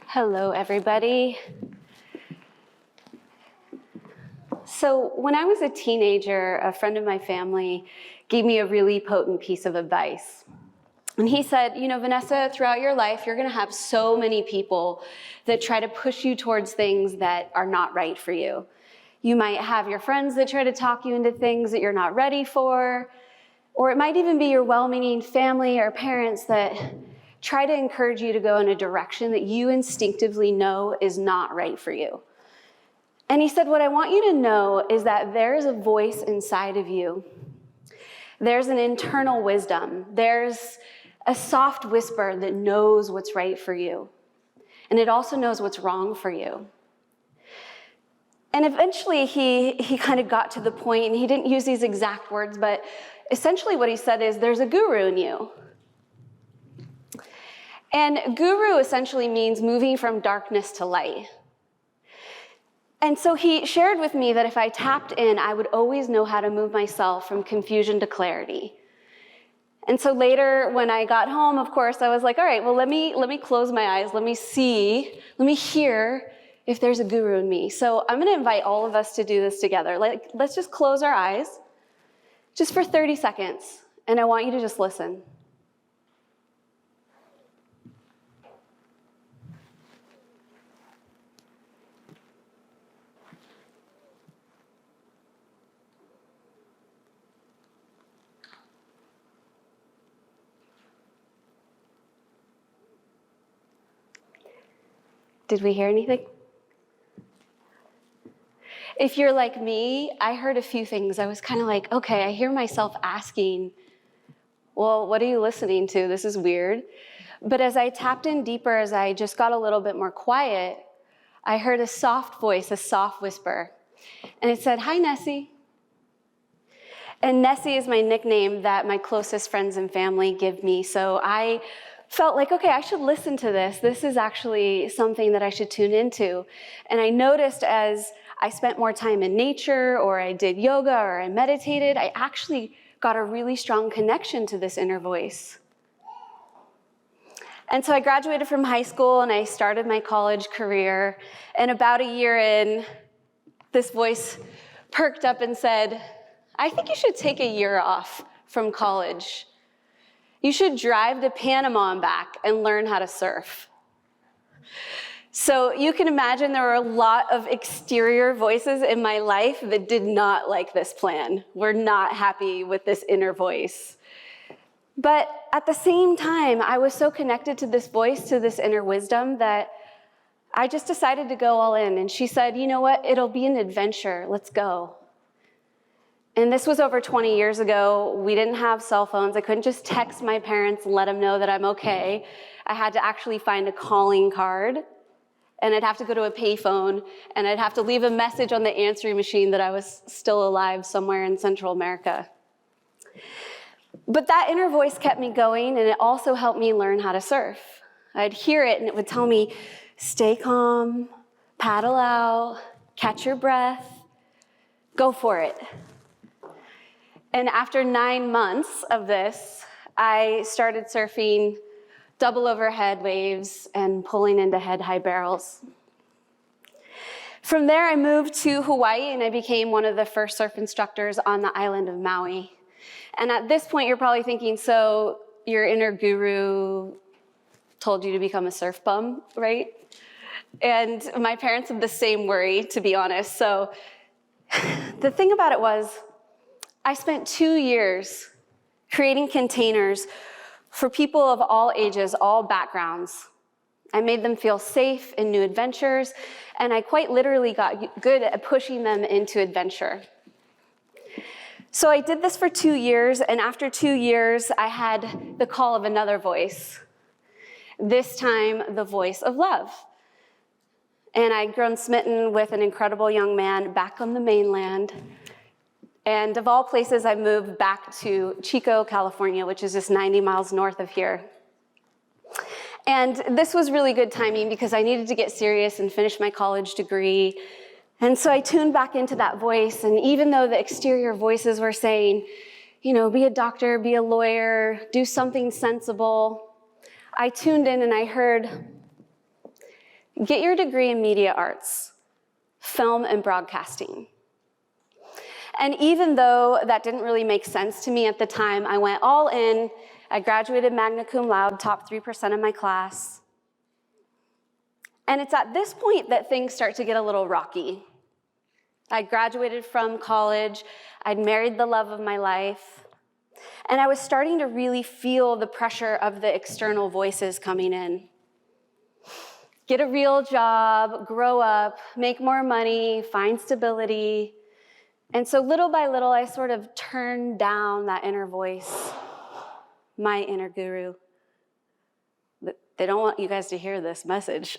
Hello, everybody. So when I was a teenager, a friend of my family gave me a really potent piece of advice. And he said, you know, Vanessa, throughout your life, you're going to have so many people that try to push you towards things that are not right for you. You might have your friends that try to talk you into things that you're not ready for, or it might even be your well-meaning family or parents that try to encourage you to go in a direction that you instinctively know is not right for you. And he said, what I want you to know is that there's a voice inside of you. There's an internal wisdom. There's a soft whisper that knows what's right for you. And it also knows what's wrong for you. And eventually he kind of got to the point, and he didn't use these exact words, but essentially what he said is, there's a guru in you. And guru essentially means moving from darkness to light. And so he shared with me that if I tapped in, I would always know how to move myself from confusion to clarity. And so later when I got home, of course, I was like, all right, well, let me close my eyes. Let me hear if there's a guru in me. So I'm going to invite all of us to do this together. Let's just close our eyes just for 30 seconds. And I want you to just listen. Did we hear anything? If you're like me, I heard a few things. I was kind of like, okay, I hear myself asking, well, what are you listening to? This is weird. But as I tapped in deeper, as I just got a little bit more quiet, I heard a soft voice, a soft whisper. And it said, hi, Nessie. And Nessie is my nickname that my closest friends and family give me. So I felt like, okay, I should listen to this. This is actually something that I should tune into. And I noticed as I spent more time in nature, or I did yoga, or I meditated, I actually got a really strong connection to this inner voice. And so I graduated from high school and I started my college career. And about a year in, this voice perked up and said, I think you should take a year off from college. You should drive to Panama and back and learn how to surf. So you can imagine there were a lot of exterior voices in my life that did not like this plan, were not happy with this inner voice. But at the same time, I was so connected to this voice, to this inner wisdom, that I just decided to go all in. And she said, you know what, it'll be an adventure, let's go. And this was over 20 years ago. We didn't have cell phones. I couldn't just text my parents and let them know that I'm okay. I had to actually find a calling card, and I'd have to go to a payphone, and I'd have to leave a message on the answering machine that I was still alive somewhere in Central America. But that inner voice kept me going, and it also helped me learn how to surf. I'd hear it, and it would tell me, stay calm, paddle out, catch your breath, go for it. And after 9 months of this, I started surfing double overhead waves and pulling into head-high barrels. From there, I moved to Hawaii, and I became one of the first surf instructors on the island of Maui. And at this point, you're probably thinking, so your inner guru told you to become a surf bum, right? And my parents had the same worry, to be honest. So the thing about it was, I spent 2 years creating containers for people of all ages, all backgrounds. I made them feel safe in new adventures, and I quite literally got good at pushing them into adventure. So I did this for 2 years, and after 2 years, I had the call of another voice. This time, the voice of love. And I'd grown smitten with an incredible young man back on the mainland. And of all places, I moved back to Chico, California, which is just 90 miles north of here. And this was really good timing because I needed to get serious and finish my college degree. And so I tuned back into that voice. And even though the exterior voices were saying, be a doctor, be a lawyer, do something sensible, I tuned in and I heard, get your degree in media arts, film and broadcasting. And even though that didn't really make sense to me at the time, I went all in. I graduated magna cum laude, top 3% of my class. And it's at this point that things start to get a little rocky. I graduated from college. I'd married the love of my life. And I was starting to really feel the pressure of the external voices coming in. Get a real job, grow up, make more money, find stability. And so little by little, I sort of turned down that inner voice, my inner guru. They don't want you guys to hear this message,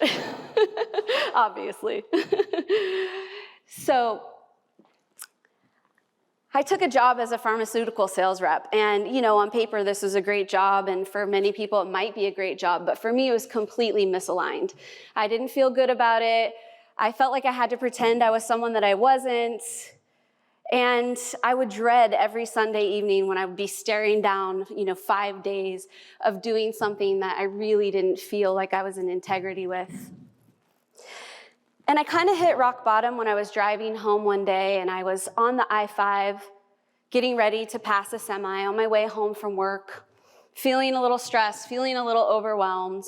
obviously. So I took a job as a pharmaceutical sales rep. And, on paper, this was a great job. And for many people, it might be a great job. But for me, it was completely misaligned. I didn't feel good about it. I felt like I had to pretend I was someone that I wasn't. And I would dread every Sunday evening when I would be staring down, 5 days of doing something that I really didn't feel like I was in integrity with. And I kind of hit rock bottom when I was driving home one day, and I was on the I-5 getting ready to pass a semi on my way home from work, feeling a little stressed, feeling a little overwhelmed.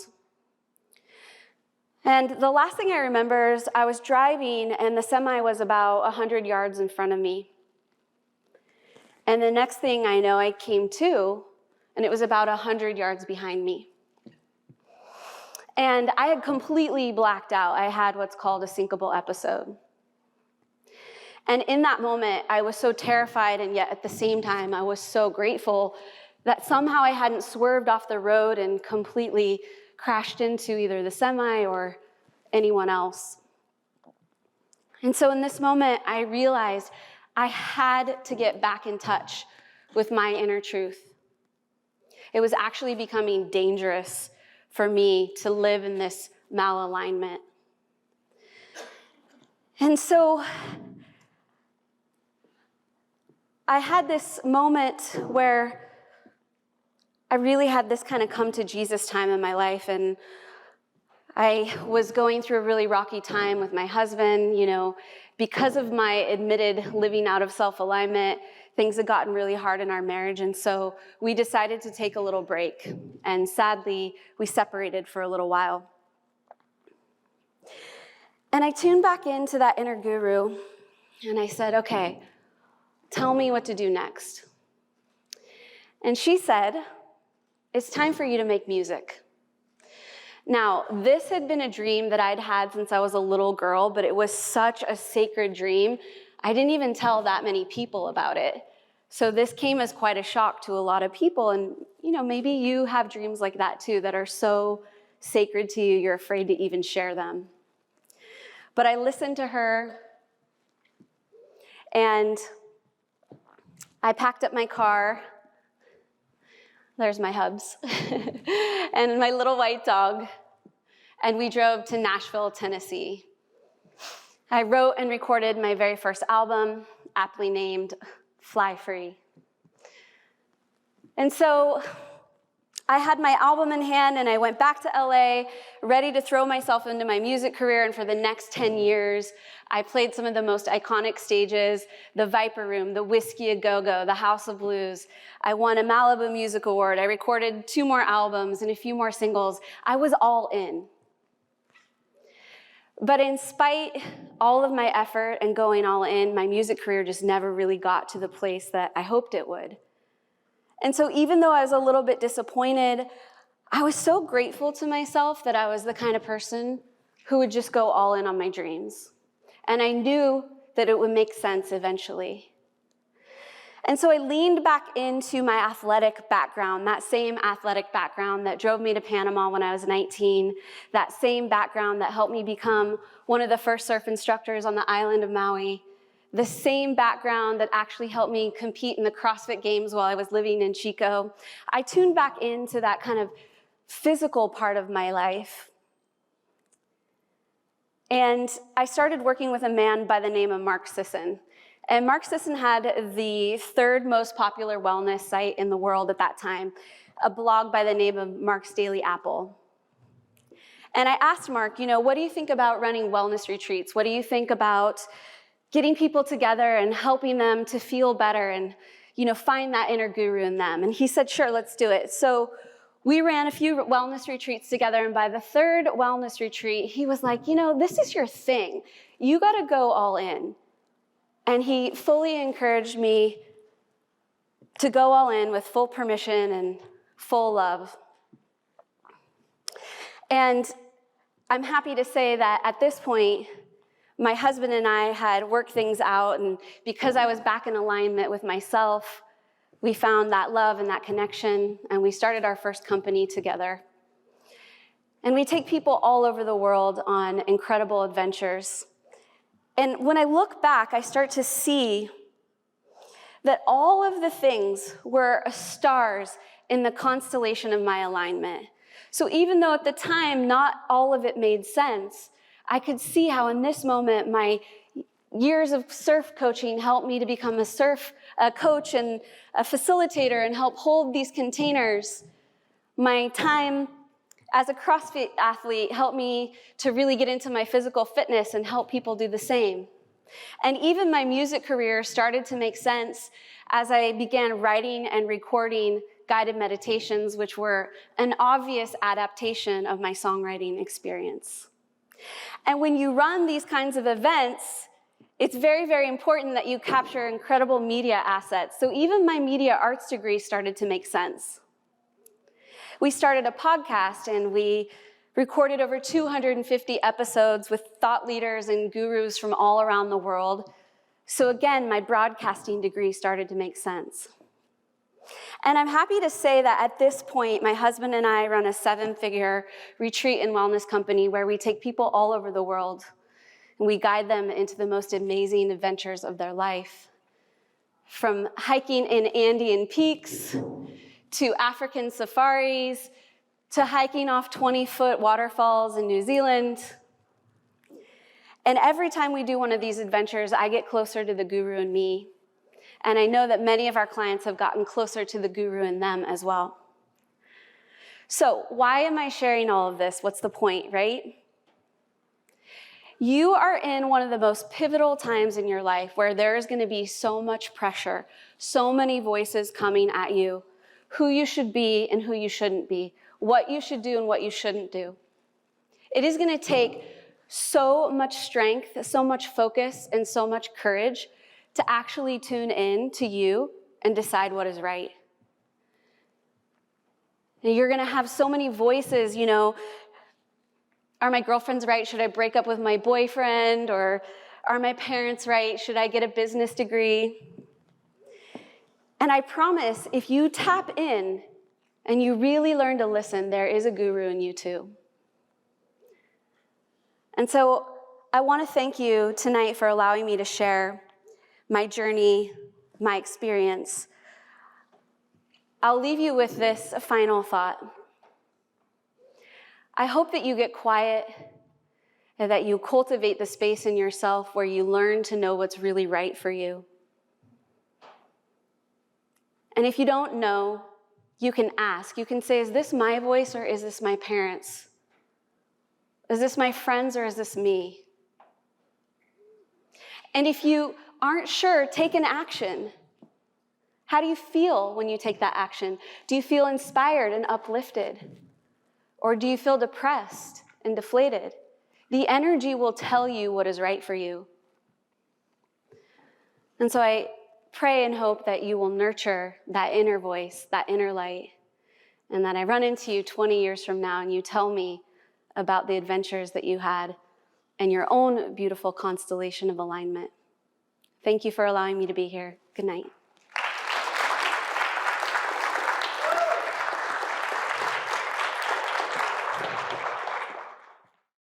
And the last thing I remember is I was driving, and the semi was about 100 yards in front of me. And the next thing I know, I came to, and it was about 100 yards behind me. And I had completely blacked out. I had what's called a syncopal episode. And in that moment, I was so terrified, and yet at the same time, I was so grateful that somehow I hadn't swerved off the road and completely crashed into either the semi or anyone else. And so in this moment, I realized I had to get back in touch with my inner truth. It was actually becoming dangerous for me to live in this malalignment. And so I had this moment where I really had this kind of come to Jesus time in my life, and I was going through a really rocky time with my husband. Because of my admitted living out of self-alignment, things had gotten really hard in our marriage, and so we decided to take a little break. And sadly, we separated for a little while. And I tuned back into that inner guru, and I said, okay, tell me what to do next. And she said, it's time for you to make music. Now, this had been a dream that I'd had since I was a little girl, but it was such a sacred dream, I didn't even tell that many people about it. So this came as quite a shock to a lot of people, and maybe you have dreams like that too, that are so sacred to you, you're afraid to even share them. But I listened to her, and I packed up my car. There's my hubs, and my little white dog, and we drove to Nashville, Tennessee. I wrote and recorded my very first album, aptly named Fly Free. And so I had my album in hand, and I went back to LA, ready to throw myself into my music career, and for the next 10 years, I played some of the most iconic stages, the Viper Room, the Whiskey A Go-Go, the House of Blues. I won a Malibu Music Award. I recorded 2 more albums and a few more singles. I was all in. But in spite all of my effort and going all in, my music career just never really got to the place that I hoped it would. And so even though I was a little bit disappointed, I was so grateful to myself that I was the kind of person who would just go all in on my dreams. And I knew that it would make sense eventually. And so I leaned back into my athletic background, that same athletic background that drove me to Panama when I was 19, that same background that helped me become one of the first surf instructors on the island of Maui, the same background that actually helped me compete in the CrossFit Games while I was living in Chico. I tuned back into that kind of physical part of my life. And I started working with a man by the name of Mark Sisson. And Mark Sisson had the third most popular wellness site in the world at that time, a blog by the name of Mark's Daily Apple. And I asked Mark, what do you think about running wellness retreats? What do you think about getting people together and helping them to feel better and, find that inner guru in them? And he said, sure, let's do it. So we ran a few wellness retreats together, and by the third wellness retreat, he was like, this is your thing. You got to go all in. And he fully encouraged me to go all in with full permission and full love. And I'm happy to say that at this point, my husband and I had worked things out, and because I was back in alignment with myself, we found that love and that connection, and we started our first company together. And we take people all over the world on incredible adventures. And when I look back, I start to see that all of the things were stars in the constellation of my alignment. So even though at the time not all of it made sense, I could see how in this moment my years of surf coaching helped me to become a coach and a facilitator and help hold these containers. My time as a CrossFit athlete helped me to really get into my physical fitness and help people do the same. And even my music career started to make sense as I began writing and recording guided meditations, which were an obvious adaptation of my songwriting experience. And when you run these kinds of events, it's very, very important that you capture incredible media assets. So even my media arts degree started to make sense. We started a podcast, and we recorded over 250 episodes with thought leaders and gurus from all around the world. So again, my broadcasting degree started to make sense. And I'm happy to say that at this point, my husband and I run a 7-figure retreat and wellness company where we take people all over the world, and we guide them into the most amazing adventures of their life. From hiking in Andean peaks, to African safaris, to hiking off 20-foot waterfalls in New Zealand. And every time we do one of these adventures, I get closer to the guru in me. And I know that many of our clients have gotten closer to the guru in them as well. So why am I sharing all of this? What's the point, right? You are in one of the most pivotal times in your life where there is going to be so much pressure, so many voices coming at you, who you should be and who you shouldn't be, what you should do and what you shouldn't do. It is going to take so much strength, so much focus, and so much courage to actually tune in to you and decide what is right. And you're going to have so many voices, are my girlfriends right? Should I break up with my boyfriend? Or are my parents right? Should I get a business degree? And I promise, if you tap in and you really learn to listen, there is a guru in you too. And so I want to thank you tonight for allowing me to share my journey, my experience. I'll leave you with this final thought. I hope that you get quiet and that you cultivate the space in yourself where you learn to know what's really right for you. And if you don't know, you can ask. You can say, is this my voice or is this my parents'? Is this my friends or is this me? And if you aren't sure, take an action. How do you feel when you take that action? Do you feel inspired and uplifted? Or do you feel depressed and deflated? The energy will tell you what is right for you. And so I pray and hope that you will nurture that inner voice, that inner light, and that I run into you 20 years from now and you tell me about the adventures that you had and your own beautiful constellation of alignment. Thank you for allowing me to be here. Good night.